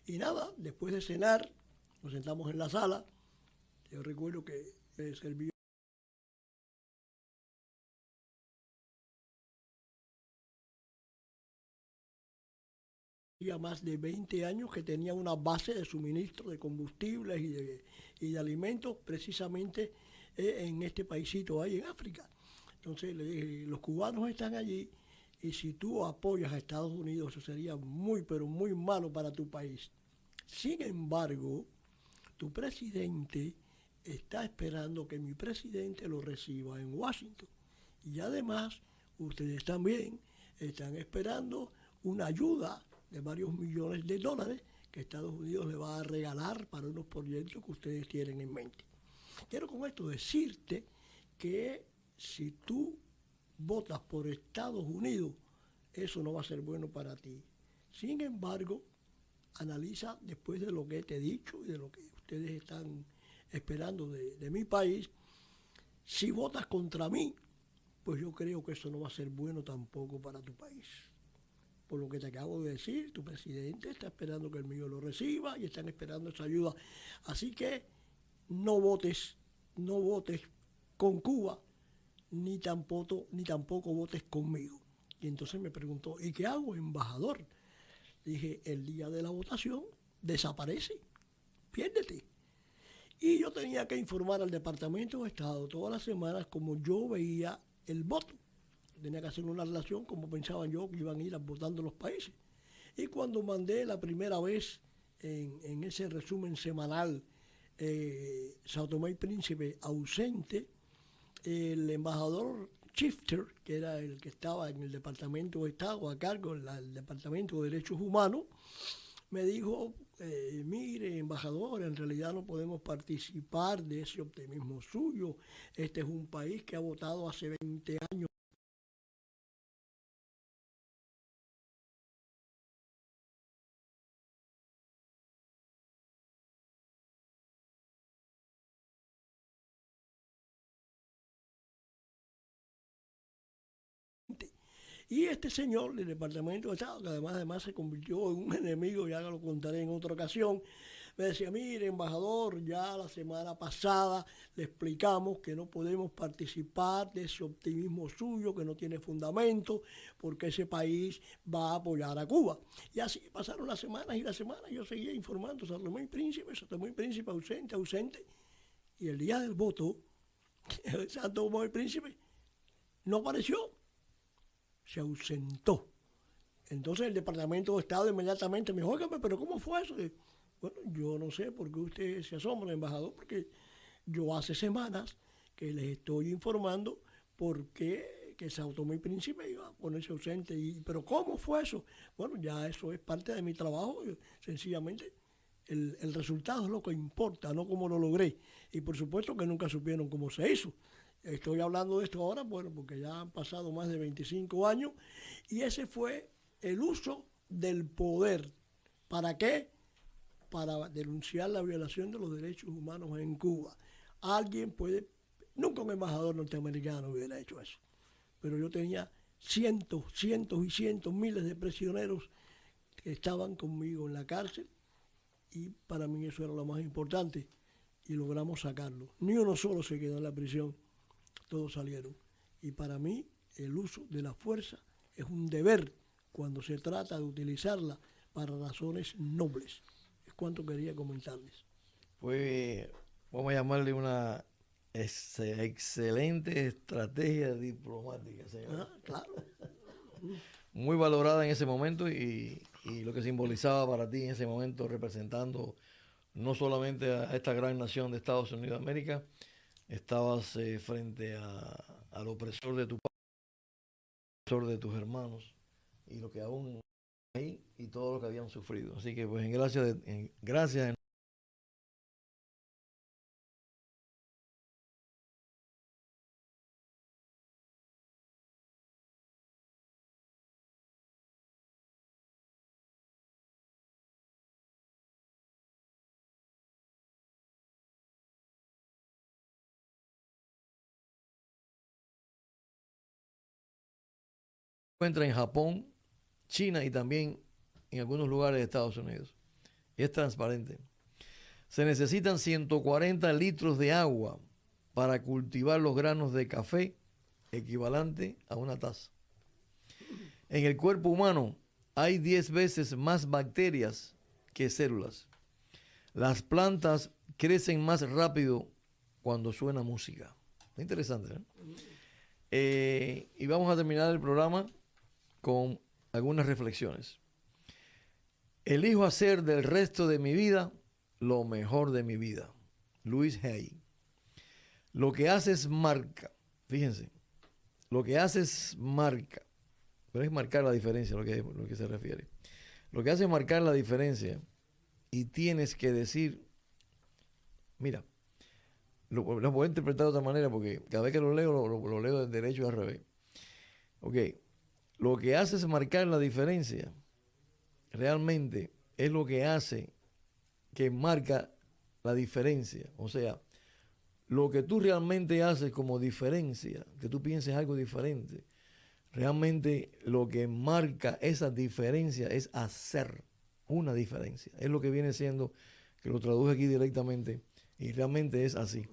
Y nada, después de cenar, nos sentamos en la sala. Yo recuerdo que serví más de 20 años que tenía una base de suministro de combustibles y de alimentos precisamente en este paisito ahí en África. Entonces le dije, los cubanos están allí, y si tú apoyas a Estados Unidos, eso sería muy, pero muy malo para tu país. Sin embargo, tu presidente está esperando que mi presidente lo reciba en Washington. Y además, ustedes también están esperando una ayuda de varios millones de dólares que Estados Unidos le va a regalar para unos proyectos que ustedes tienen en mente. Quiero con esto decirte que si tú votas por Estados Unidos, eso no va a ser bueno para ti. Sin embargo, analiza después de lo que te he dicho y de lo que ustedes están esperando de mi país. Si votas contra mí, pues yo creo que eso no va a ser bueno tampoco para tu país. Por lo que te acabo de decir, tu presidente está esperando que el mío lo reciba y están esperando esa ayuda. Así que no votes con Cuba, ni tampoco votes conmigo. Y entonces me preguntó, ¿y qué hago, embajador? Dije, el día de la votación desaparece, piérdete. Y yo tenía que informar al Departamento de Estado todas las semanas como yo veía el voto. Tenía que hacer una relación como pensaban yo que iban a ir votando los países. Y cuando mandé la primera vez en ese resumen semanal Sao Tomé y Príncipe ausente, el embajador Shifter, que era el que estaba en el Departamento de Estado a cargo del Departamento de Derechos Humanos, me dijo, mire, embajador, en realidad no podemos participar de ese optimismo suyo. Este es un país que ha votado hace 20 años. Y este señor del Departamento de Estado, que además se convirtió en un enemigo, ya lo contaré en otra ocasión, me decía, mire, embajador, ya la semana pasada le explicamos que no podemos participar de ese optimismo suyo, que no tiene fundamento, porque ese país va a apoyar a Cuba. Y así pasaron las semanas y las semanas, yo seguía informando, Sao Tomé y Príncipe, ausente, y el día del voto, Sao Tomé y Príncipe no apareció. Se ausentó. Entonces el Departamento de Estado inmediatamente me dijo, óigame, pero ¿cómo fue eso? Y, bueno, yo no sé por qué usted se asombra, embajador, porque yo hace semanas que les estoy informando por qué que Sao Tomé y Príncipe iba a ponerse ausente. Pero ¿cómo fue eso? Bueno, ya eso es parte de mi trabajo. Sencillamente el resultado es lo que importa, no cómo lo logré. Y por supuesto que nunca supieron cómo se hizo. Estoy hablando de esto ahora, bueno, porque ya han pasado más de 25 años y ese fue el uso del poder. ¿Para qué? Para denunciar la violación de los derechos humanos en Cuba. Alguien puede, nunca un embajador norteamericano hubiera hecho eso, pero yo tenía cientos, miles de prisioneros que estaban conmigo en la cárcel y para mí eso era lo más importante y logramos sacarlo. Ni uno solo se quedó en la prisión. Todos salieron. Y para mí el uso de la fuerza es un deber cuando se trata de utilizarla para razones nobles. Es cuanto quería comentarles. Pues vamos a llamarle una excelente estrategia diplomática, señor. Claro. Muy valorada en ese momento y lo que simbolizaba para ti en ese momento representando no solamente a esta gran nación de Estados Unidos de América, estabas frente al opresor de tu padre, al opresor de tus hermanos y lo que aún hay y todo lo que habían sufrido. Así que pues en gracias encuentra en Japón, China y también en algunos lugares de Estados Unidos. Y es transparente. Se necesitan 140 litros de agua para cultivar los granos de café, equivalente a una taza. En el cuerpo humano hay 10 veces más bacterias que células. Las plantas crecen más rápido cuando suena música. Interesante, ¿eh? Y vamos a terminar el programa con algunas reflexiones. Elijo hacer del resto de mi vida lo mejor de mi vida. Louise Hay. Lo que haces marca. Fíjense. Lo que haces marca. Pero es marcar la diferencia, lo que se refiere. Lo que hace es marcar la diferencia. Y tienes que decir, mira, lo voy a interpretar de otra manera porque cada vez que lo leo, lo leo del derecho al revés. Ok. Lo que hace es marcar la diferencia. Realmente es lo que hace que marca la diferencia. O sea, lo que tú realmente haces como diferencia, que tú pienses algo diferente, realmente lo que marca esa diferencia es hacer una diferencia. Es lo que viene siendo, que lo traduje aquí directamente, y realmente es así.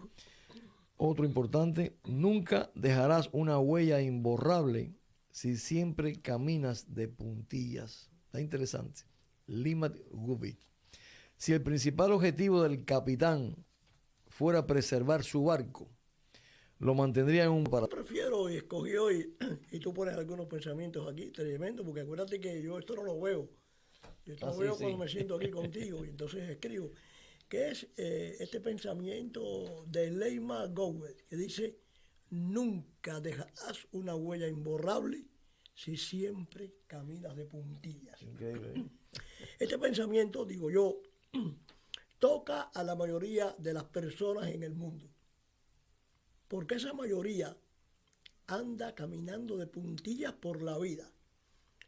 Otro importante, nunca dejarás una huella imborrable si siempre caminas de puntillas. Está interesante. Limat Gubi. Si el principal objetivo del capitán fuera a preservar su barco, lo mantendría en un Yo prefiero y escogí hoy, y tú pones algunos pensamientos aquí, tremendo, porque acuérdate que yo esto no lo veo. Yo esto lo veo cuando me siento aquí contigo y entonces escribo. Que es este pensamiento de Leima Gowell, que dice, nunca dejarás una huella imborrable si siempre caminas de puntillas. Increíble. Este pensamiento, digo yo, toca a la mayoría de las personas en el mundo, porque esa mayoría anda caminando de puntillas por la vida.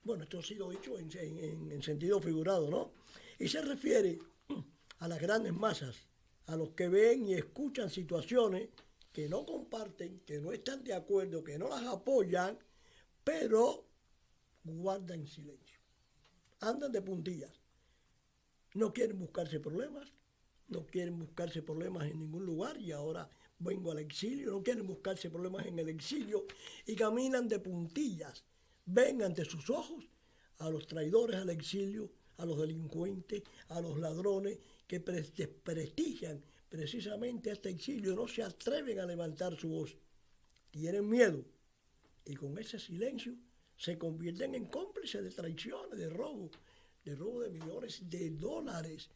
Bueno, esto ha sido dicho en sentido figurado, ¿no? Y se refiere a las grandes masas, a los que ven y escuchan situaciones que no comparten, que no están de acuerdo, que no las apoyan, pero guardan silencio. Andan de puntillas. No quieren buscarse problemas, no quieren buscarse problemas en ningún lugar y ahora vengo al exilio, no quieren buscarse problemas en el exilio y caminan de puntillas. Ven ante sus ojos a los traidores al exilio, a los delincuentes, a los ladrones que desprestigian precisamente a este exilio, no se atreven a levantar su voz, tienen miedo y con ese silencio se convierten en cómplices de traiciones, de robo de millones de dólares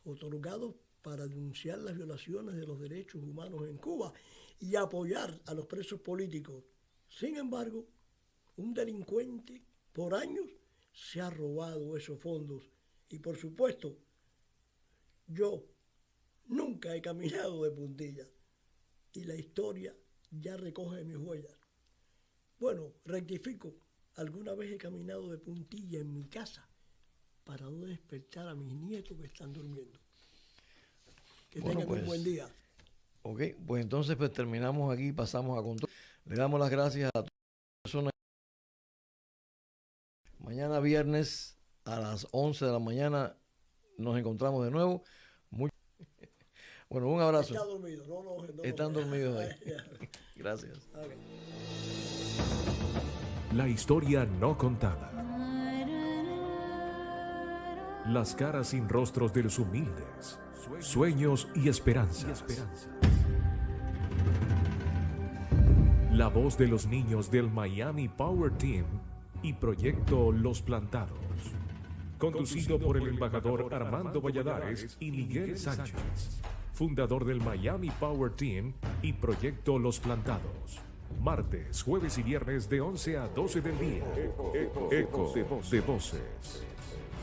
otorgados para denunciar las violaciones de los derechos humanos en Cuba y apoyar a los presos políticos. Sin embargo, un delincuente por años se ha robado esos fondos y por supuesto yo nunca he caminado de puntillas y la historia ya recoge mis huellas. Bueno, rectifico, alguna vez he caminado de puntilla en mi casa para no despertar a mis nietos que están durmiendo. Que tengan un buen día. Ok, pues entonces pues terminamos aquí, pasamos a control. Le damos las gracias a todas las personas. Mañana viernes a las 11 de la mañana nos encontramos de nuevo. Bueno, un abrazo. Está dormido, no. Están dormidos ahí. Gracias. Okay. La historia no contada. Las caras sin rostros de los humildes, sueños y esperanzas. La voz de los niños del Miami Power Team y Proyecto Los Plantados. Conducido por el embajador Armando Valladares y Miguel Sánchez, fundador del Miami Power Team y Proyecto Los Plantados. Martes, jueves y viernes de 11 a 12 del día. Eco de voces.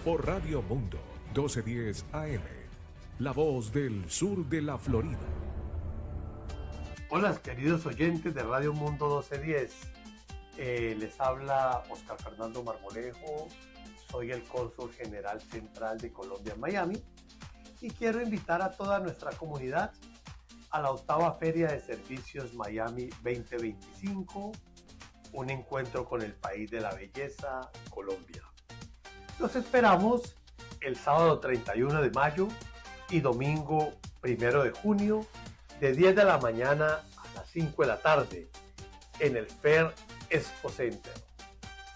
Por Radio Mundo, 1210 AM. La voz del sur de la Florida. Hola, queridos oyentes de Radio Mundo 1210. Les habla Oscar Fernando Marmolejo. Soy el cónsul general central de Colombia en Miami. Y quiero invitar a toda nuestra comunidad a la 8ª Feria de Servicios Miami 2025, un encuentro con el país de la belleza, Colombia. Los esperamos el sábado 31 de mayo y domingo 1 de junio de 10 de la mañana a las 5 de la tarde en el Fair Expo Center.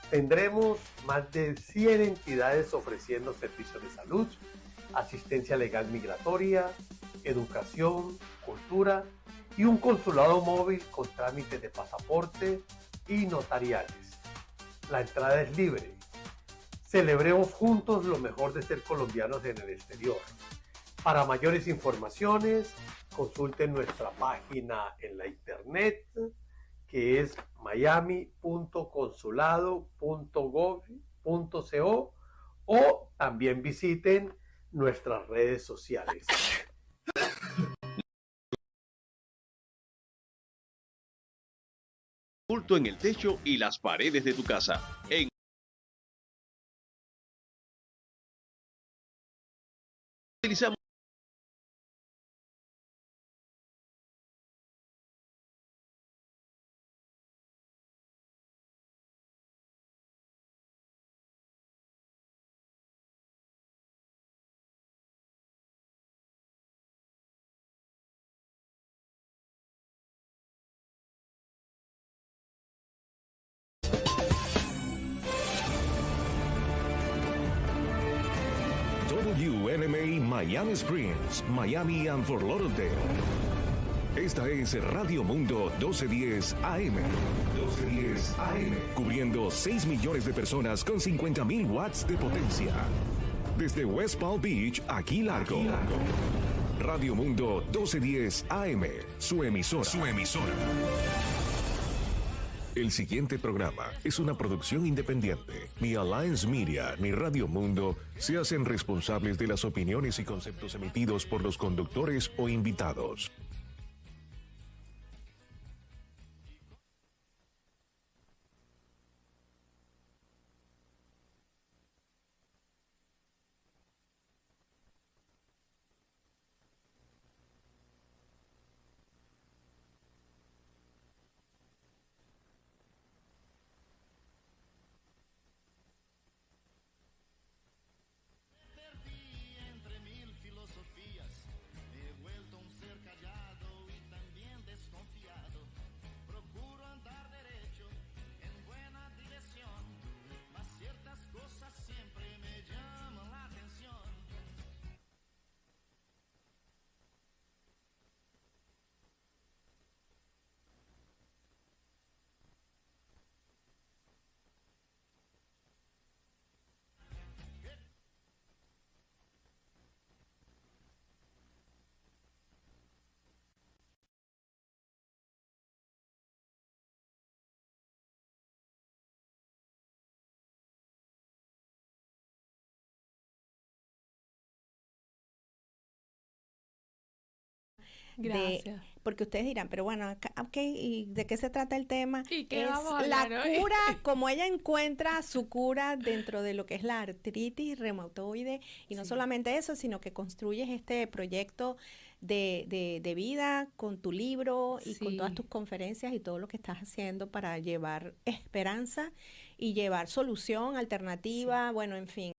Tendremos más de 100 entidades ofreciendo servicios de salud, asistencia legal migratoria, educación, cultura y un consulado móvil con trámites de pasaporte y notariales. La entrada es libre. Celebremos juntos lo mejor de ser colombianos en el exterior. Para mayores informaciones, consulten nuestra página en la internet que es miami.consulado.gov.co o también visiten nuestras redes sociales. Oculto en el techo y las paredes de tu casa. Utilizamos WNMA Miami Springs, Miami and Fort Lauderdale. Esta es Radio Mundo 1210 AM. 1210 AM. Cubriendo 6 millones de personas con 50,000 watts de potencia. Desde West Palm Beach, aquí largo. Radio Mundo 1210 AM. Su emisora. El siguiente programa es una producción independiente. Ni Alliance Media ni Radio Mundo se hacen responsables de las opiniones y conceptos emitidos por los conductores o invitados. Gracias. Porque ustedes dirán, pero bueno, ¿y de qué se trata el tema? ¿Y qué es vamos a hablar la hoy? cura, como ella encuentra su cura dentro de lo que es la artritis reumatoide, y no solamente eso, sino que construyes este proyecto de vida con tu libro y con todas tus conferencias y todo lo que estás haciendo para llevar esperanza y llevar solución, alternativa, bueno, en fin.